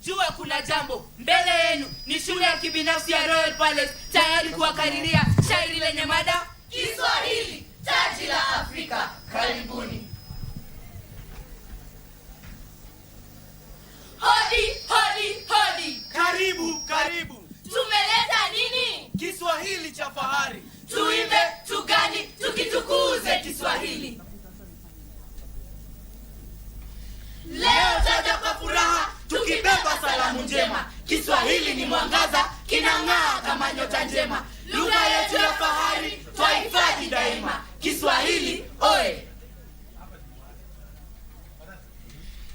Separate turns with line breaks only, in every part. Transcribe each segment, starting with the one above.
jua kuna jambo mbele yenu. Ni shule ya kibinafsi ya Royal Palace, tayari kuwakariria shairi lenye mada Kiswahili, taji la Afrika. Karibuni. Hodi, hodi, hodi.
Karibu, karibu.
Tumeleta nini?
Kiswahili cha fahari.
Tuimbe, tugani, tukitukuze Kiswahili. Leo taja kwa furaha, tukibeba salamu njema. Kiswahili ni mwangaza, kinang'aa kama nyota njema. Lugha yetu ya fahari, twahifadhi daima. Kiswahili, oe!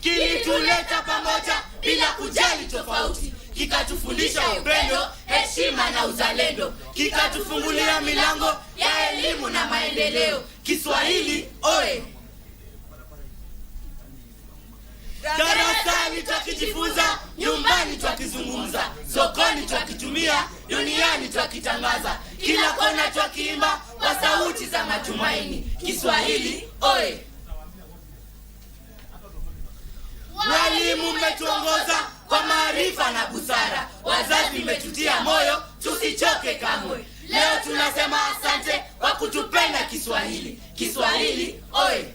Kilituleta pamoja bila kujali tofauti, kikatufundisha upendo, heshima na uzalendo, kikatufungulia milango ya elimu na maendeleo. Kiswahili, oe! Darasani twakijifunza, nyumbani twakizungumza, sokoni twakitumia, duniani twakitangaza, kila kona twakiimba kwa sauti za matumaini. Kiswahili, oe! Walimu mmetuongoza kwa maarifa na busara, wazazi mmetutia moyo tusichoke kamwe. Leo tunasema asante kwa kutupenda Kiswahili. Kiswahili, oe!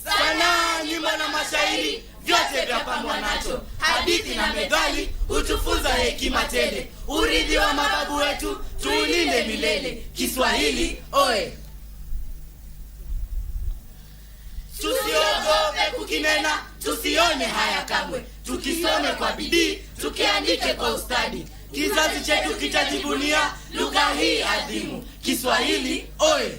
Sanaa, nyimbo na mashairi, vyote vyapambwa nacho. Hadithi na methali hutufunza hekima tele. Urithi wa mababu wetu tuulinde milele. Kiswahili, oe! Tusiogope kukinena, tusione haya kamwe. Tukisome kwa bidii, tukiandike kwa ustadi, kizazi chetu kitajivunia lugha hii adhimu. Kiswahili, oe!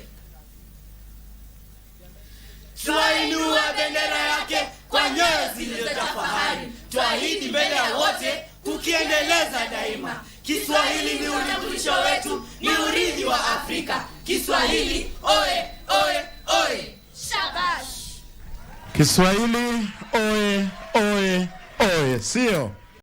Twainua bendera yake kwa nyoyo zilizojaa fahari, twahidi mbele ya wote kukiendeleza daima. Kiswahili ni utambulisho wetu, ni urithi wa Afrika. Kiswahili, oe, oe, oe! Shabash!
Kiswahili, oe, oe, oe, sio?